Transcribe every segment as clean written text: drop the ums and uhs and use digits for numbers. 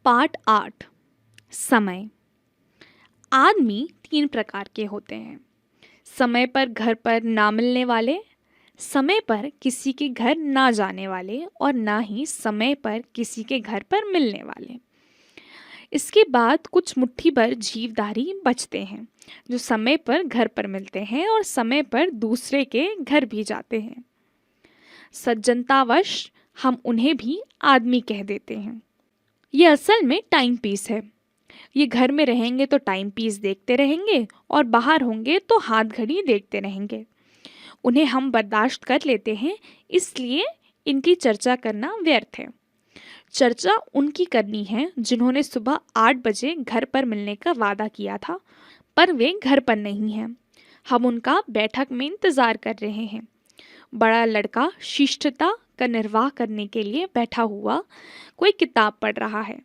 Part 8। समय। आदमी 3 प्रकार के होते हैं। समय पर घर पर ना मिलने वाले, समय पर किसी के घर ना जाने वाले और ना ही समय पर किसी के घर पर मिलने वाले। इसके बाद कुछ मुट्ठी भर जीवधारी बचते हैं जो समय पर घर पर मिलते हैं और समय पर दूसरे के घर भी जाते हैं। सज्जनतावश हम उन्हें भी आदमी कह देते हैं। ये असल में टाइम पीस है। ये घर में रहेंगे तो टाइम पीस देखते रहेंगे और बाहर होंगे तो हाथ घड़ी देखते रहेंगे। उन्हें हम बर्दाश्त कर लेते हैं, इसलिए इनकी चर्चा करना व्यर्थ है। चर्चा उनकी करनी है जिन्होंने सुबह 8 बजे घर पर मिलने का वादा किया था, पर वे घर पर नहीं हैं। हम उनका बैठक में इंतजार कर रहे हैं। बड़ा लड़का शिष्टता का निर्वाह करने के लिए बैठा हुआ कोई किताब पढ़ रहा है।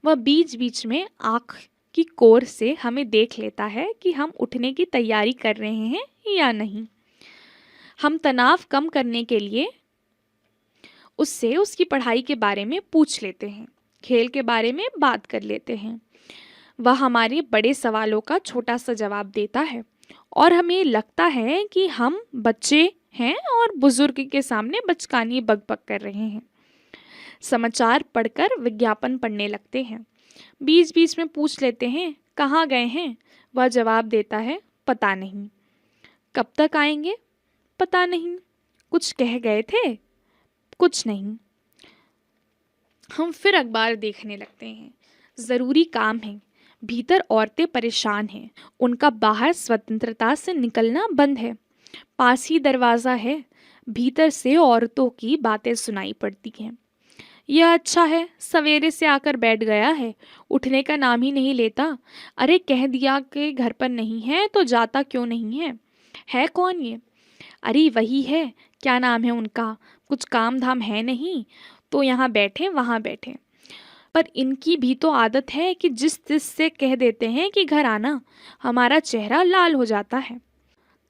वह बीच बीच में आँख की कोर से हमें देख लेता है कि हम उठने की तैयारी कर रहे हैं या नहीं। हम तनाव कम करने के लिए उससे उसकी पढ़ाई के बारे में पूछ लेते हैं, खेल के बारे में बात कर लेते हैं। वह हमारे बड़े सवालों का छोटा सा जवाब देता है और हमें लगता है कि हम बच्चे हैं और बुजुर्ग के सामने बचकानी बकबक कर रहे हैं। समाचार पढ़कर विज्ञापन पढ़ने लगते हैं। बीच बीच में पूछ लेते हैं कहाँ गए हैं। वह जवाब देता है पता नहीं। कब तक आएंगे? पता नहीं। कुछ कह गए थे? कुछ नहीं। हम फिर अखबार देखने लगते हैं। ज़रूरी काम है। भीतर औरतें परेशान हैं। उनका बाहर स्वतंत्रता से निकलना बंद है। पास ही दरवाज़ा है। भीतर से औरतों की बातें सुनाई पड़ती हैं। यह अच्छा है, सवेरे से आकर बैठ गया है, उठने का नाम ही नहीं लेता। अरे कह दिया कि घर पर नहीं है तो जाता क्यों नहीं है? है कौन ये? अरे वही है, क्या नाम है उनका? कुछ काम धाम है नहीं तो यहाँ बैठे वहाँ बैठे। पर इनकी भी तो आदत है कि जिस से कह देते हैं कि घर आना, हमारा चेहरा लाल हो जाता है।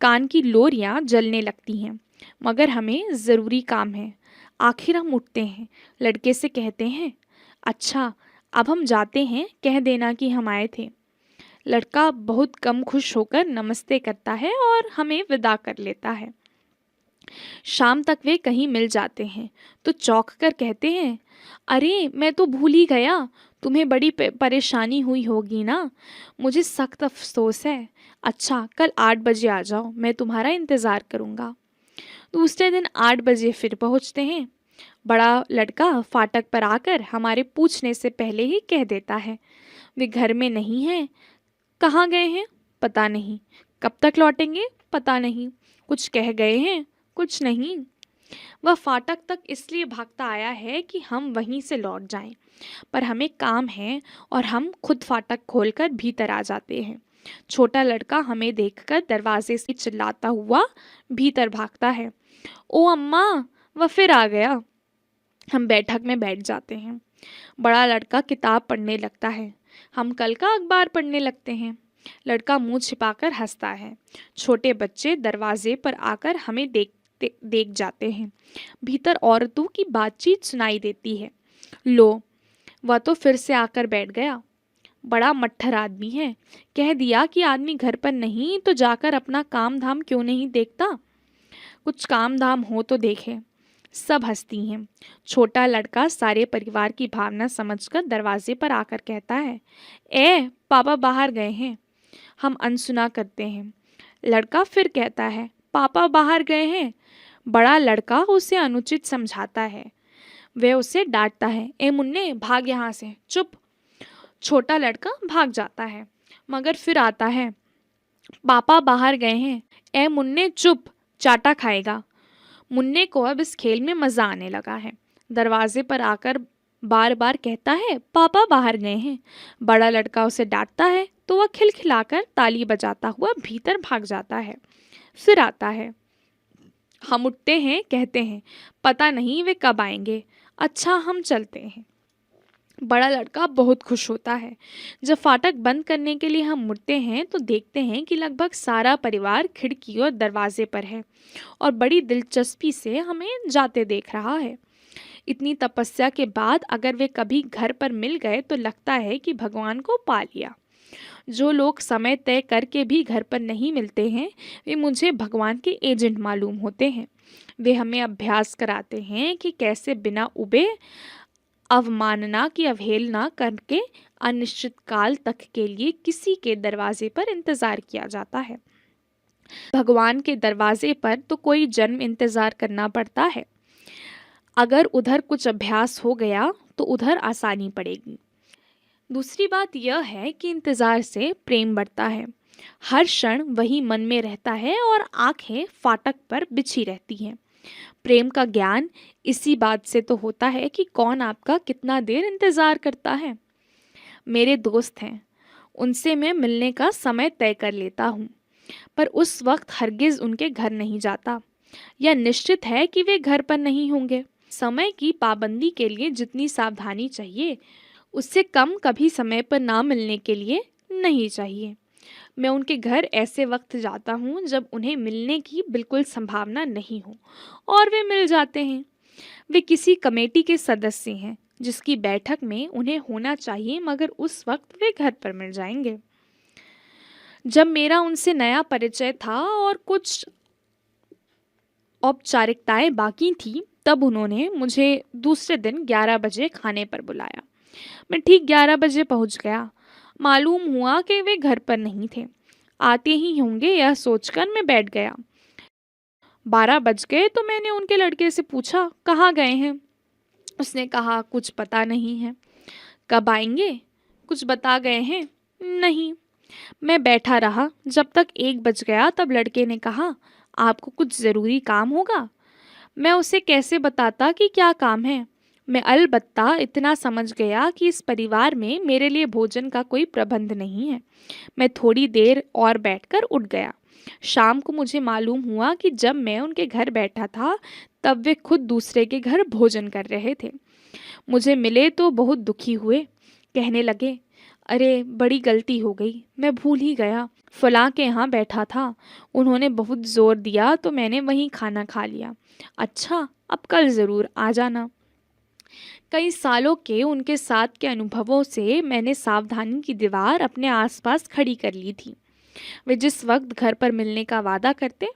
कान की लोरियाँ जलने लगती हैं। मगर हमें ज़रूरी काम है। आखिर हम उठते हैं, लड़के से कहते हैं अच्छा अब हम जाते हैं, कह देना कि हम आए थे। लड़का बहुत कम खुश होकर नमस्ते करता है और हमें विदा कर लेता है। शाम तक वे कहीं मिल जाते हैं तो चौंक कर कहते हैं अरे मैं तो भूल ही गया, तुम्हें बड़ी परेशानी हुई होगी ना, मुझे सख्त अफसोस है। अच्छा कल 8 बजे आ जाओ, मैं तुम्हारा इंतज़ार करूँगा। दूसरे दिन 8 बजे फिर पहुँचते हैं। बड़ा लड़का फाटक पर आकर हमारे पूछने से पहले ही कह देता है वे घर में नहीं हैं। कहाँ गए हैं? पता नहीं। कब तक लौटेंगे? पता नहीं। कुछ कह गए हैं? कुछ नहीं। वह फाटक तक इसलिए भागता आया है कि हम वहीं से लौट जाएं, पर हमें काम है और हम खुद फाटक खोलकर भीतर आ जाते हैं। छोटा लड़का हमें देखकर दरवाजे से चिल्लाता हुआ भीतर भागता है। ओ अम्मा, वह फिर आ गया। हम बैठक में बैठ जाते हैं। बड़ा लड़का किताब पढ़ने लगता है। हम कल का अखबार पढ़ने लगते हैं। लड़का मुंह छिपाकर हंसता है। छोटे बच्चे दरवाजे पर आकर हमें देख जाते हैं। भीतर औरतों की बातचीत सुनाई देती है। लो, वह तो फिर से आकर बैठ गया। बड़ा मट्ठर आदमी है। कह दिया कि आदमी घर पर नहीं तो जाकर अपना काम धाम क्यों नहीं देखता। कुछ काम धाम हो तो देखे। सब हंसती हैं। छोटा लड़का सारे परिवार की भावना समझकर दरवाजे पर आकर कहता है ए पापा बाहर गए हैं। हम अनसुना करते हैं। लड़का फिर कहता है पापा बाहर गए हैं। बड़ा लड़का उसे अनुचित समझाता है। वह उसे डांटता है ए मुन्ने भाग यहाँ से, चुप। छोटा लड़का भाग जाता है मगर फिर आता है। पापा बाहर गए हैं। ए मुन्ने चुप, चाटा खाएगा। मुन्ने को अब इस खेल में मज़ा आने लगा है। दरवाजे पर आकर बार बार कहता है पापा बाहर गए हैं। बड़ा लड़का उसे डांटता है तो वह खिलखिलाकर ताली बजाता हुआ भीतर भाग जाता है। फिर आता है। हम उठते हैं, कहते हैं पता नहीं वे कब आएंगे। अच्छा हम चलते हैं। बड़ा लड़का बहुत खुश होता है। जब फाटक बंद करने के लिए हम मुड़ते हैं तो देखते हैं कि लगभग सारा परिवार खिड़की और दरवाजे पर है और बड़ी दिलचस्पी से हमें जाते देख रहा है। इतनी तपस्या के बाद अगर वे कभी घर पर मिल गए तो लगता है कि भगवान को पा लिया। जो लोग समय तय करके भी घर पर नहीं मिलते हैं वे मुझे भगवान के एजेंट मालूम होते हैं। वे हमें अभ्यास कराते हैं कि कैसे बिना उबे अवमानना की अवहेलना करके अनिश्चित काल तक के लिए किसी के दरवाजे पर इंतजार किया जाता है। भगवान के दरवाजे पर तो कोई जन्म इंतजार करना पड़ता है। अगर उधर कुछ अभ्यास हो गया तो उधर आसानी पड़ेगी। दूसरी बात यह है कि इंतजार से प्रेम बढ़ता है। हर क्षण वही मन में रहता है और आंखें फाटक पर बिछी रहती हैं। प्रेम का ज्ञान इसी बात से तो होता है कि कौन आपका कितना देर इंतजार करता है। मेरे दोस्त हैं, उनसे मैं मिलने का समय तय कर लेता हूँ, पर उस वक्त हरगिज उनके घर नहीं जाता। यह निश्चित है कि वे घर पर नहीं होंगे। समय की पाबंदी के लिए जितनी सावधानी चाहिए उससे कम कभी समय पर ना मिलने के लिए नहीं चाहिए। मैं उनके घर ऐसे वक्त जाता हूँ जब उन्हें मिलने की बिल्कुल संभावना नहीं हो और वे मिल जाते हैं। वे किसी कमेटी के सदस्य हैं जिसकी बैठक में उन्हें होना चाहिए, मगर उस वक्त वे घर पर मिल जाएंगे। जब मेरा उनसे नया परिचय था और कुछ औपचारिकताएं बाकी थी तब उन्होंने मुझे दूसरे दिन 11 बजे खाने पर बुलाया। मैं ठीक 11 बजे पहुंच गया। मालूम हुआ कि वे घर पर नहीं थे। आते ही होंगे यह सोचकर मैं बैठ गया। 12 बज गए तो मैंने उनके लड़के से पूछा, कहाँ गए हैं? उसने कहा, कुछ पता नहीं है। कब आएंगे? कुछ बता गए हैं? नहीं। मैं बैठा रहा जब तक 1 बज गया। तब लड़के ने कहा, आपको कुछ ज़रूरी काम होगा। मैं उसे कैसे बताता कि क्या काम है। मैं अलबत्ता इतना समझ गया कि इस परिवार में मेरे लिए भोजन का कोई प्रबंध नहीं है। मैं थोड़ी देर और बैठकर उठ गया। शाम को मुझे मालूम हुआ कि जब मैं उनके घर बैठा था तब वे खुद दूसरे के घर भोजन कर रहे थे। मुझे मिले तो बहुत दुखी हुए। कहने लगे, अरे बड़ी गलती हो गई, मैं भूल ही गया, फलां के यहाँ बैठा था, उन्होंने बहुत जोर दिया तो मैंने वहीं खाना खा लिया। अच्छा, अब कल ज़रूर आ जाना। कई सालों के उनके साथ के अनुभवों से मैंने सावधानी की दीवार अपने आसपास खड़ी कर ली थी। वे जिस वक्त घर पर मिलने का वादा करते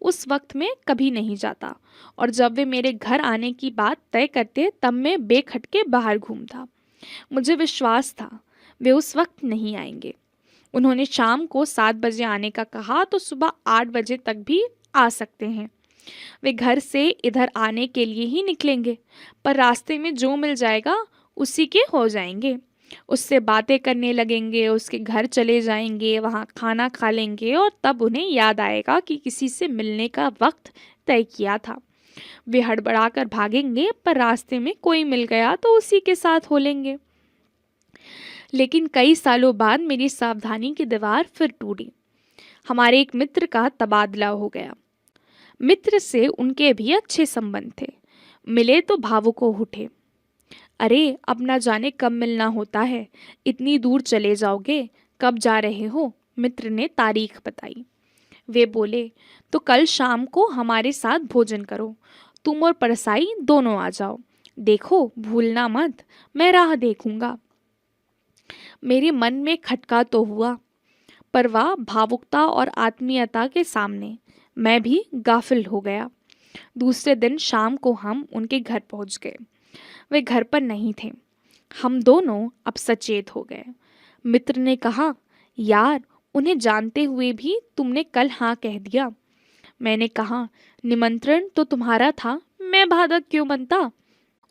उस वक्त में कभी नहीं जाता, और जब वे मेरे घर आने की बात तय करते तब मैं बेखटके बाहर घूमता। मुझे विश्वास था वे उस वक्त नहीं आएंगे। उन्होंने शाम को 7 बजे आने का कहा तो सुबह 8 बजे तक भी आ सकते हैं। वे घर से इधर आने के लिए ही निकलेंगे, पर रास्ते में जो मिल जाएगा उसी के हो जाएंगे। उससे बातें करने लगेंगे, उसके घर चले जाएंगे, वहाँ खाना खा लेंगे और तब उन्हें याद आएगा कि किसी से मिलने का वक्त तय किया था। वे हड़बड़ाकर भागेंगे, पर रास्ते में कोई मिल गया तो उसी के साथ हो लेंगे। लेकिन कई सालों बाद मेरी सावधानी की दीवार फिर टूटी। हमारे एक मित्र का तबादला हो गया। मित्र से उनके भी अच्छे संबंध थे। मिले तो भावुक हो उठे। अरे अब ना जाने कब मिलना होता है, इतनी दूर चले जाओगे, कब जा रहे हो? मित्र ने तारीख बताई। वे बोले, तो कल शाम को हमारे साथ भोजन करो, तुम और परसाई दोनों आ जाओ। देखो भूलना मत, मैं राह देखूंगा। मेरे मन में खटका तो हुआ, पर वह भावुकता और आत्मीयता के सामने मैं भी गाफिल हो गया। दूसरे दिन शाम को हम उनके घर पहुंच गए। वे घर पर नहीं थे। हम दोनों अब सचेत हो गए। मित्र ने कहा, यार उन्हें जानते हुए भी तुमने कल हाँ कह दिया। मैंने कहा, निमंत्रण तो तुम्हारा था, मैं बाधक क्यों बनता?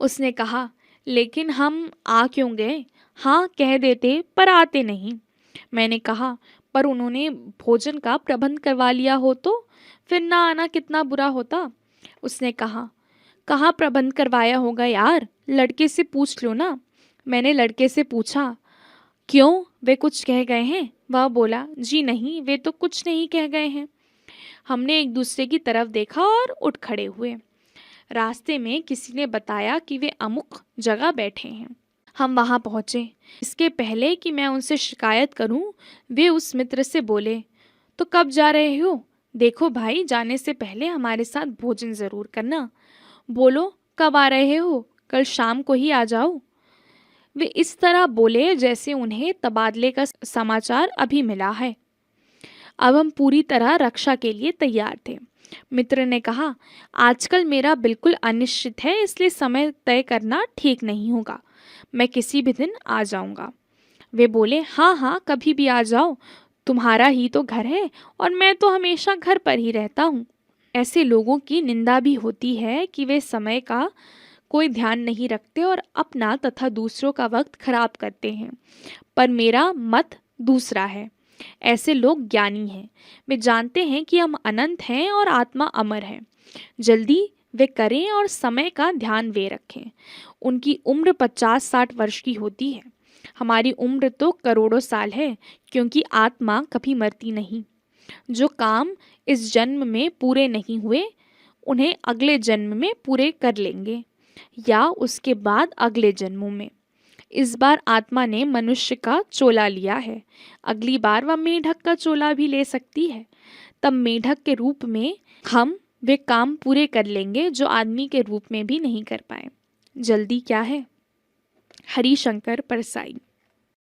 उसने कहा, लेकिन हम आ क्यों गए? हाँ कह देते पर आते नहीं। मैंने कहा, पर उन्होंने भोजन का प्रबंध करवा लिया हो तो फिर ना आना कितना बुरा होता। उसने कहा, कहाँ प्रबंध करवाया होगा यार, लड़के से पूछ लो ना। मैंने लड़के से पूछा, क्यों, वे कुछ कह गए हैं? वह बोला, जी नहीं, वे तो कुछ नहीं कह गए हैं। हमने एक दूसरे की तरफ देखा और उठ खड़े हुए। रास्ते में किसी ने बताया कि वे अमुक जगह बैठे हैं। हम वहाँ पहुँचे। इसके पहले कि मैं उनसे शिकायत करूँ, वे उस मित्र से बोले, तो कब जा रहे हो? देखो भाई, जाने से पहले हमारे साथ भोजन ज़रूर करना। बोलो, कब आ रहे हो? कल शाम को ही आ जाओ। वे इस तरह बोले जैसे उन्हें तबादले का समाचार अभी मिला है। अब हम पूरी तरह रक्षा के लिए तैयार थे। मित्र ने कहा, आजकल मेरा बिल्कुल अनिश्चित है, इसलिए समय तय करना ठीक नहीं होगा। मैं किसी भी दिन आ जाऊंगा। वे बोले, हाँ हाँ, कभी भी आ जाओ, तुम्हारा ही तो घर है और मैं तो हमेशा घर पर ही रहता हूँ। ऐसे लोगों की निंदा भी होती है कि वे समय का कोई ध्यान नहीं रखते और अपना तथा दूसरों का वक्त खराब करते हैं। पर मेरा मत दूसरा है। ऐसे लोग ज्ञानी हैं। वे जानते हैं कि हम अनंत हैं और आत्मा अमर है। जल्दी वे करें और समय का ध्यान वे रखें। उनकी उम्र 50-60 वर्ष की होती है। हमारी उम्र तो करोड़ों साल है, क्योंकि आत्मा कभी मरती नहीं। जो काम इस जन्म में पूरे नहीं हुए, उन्हें अगले जन्म में पूरे कर लेंगे, या उसके बाद अगले जन्मों में। इस बार आत्मा ने मनुष्य का चोला लिया है, अगली बार वह मेढक का चोला भी ले सकती है। तब मेढक के रूप में हम वे काम पूरे कर लेंगे जो आदमी के रूप में भी नहीं कर पाए। जल्दी क्या है? हरिशंकर परसाई।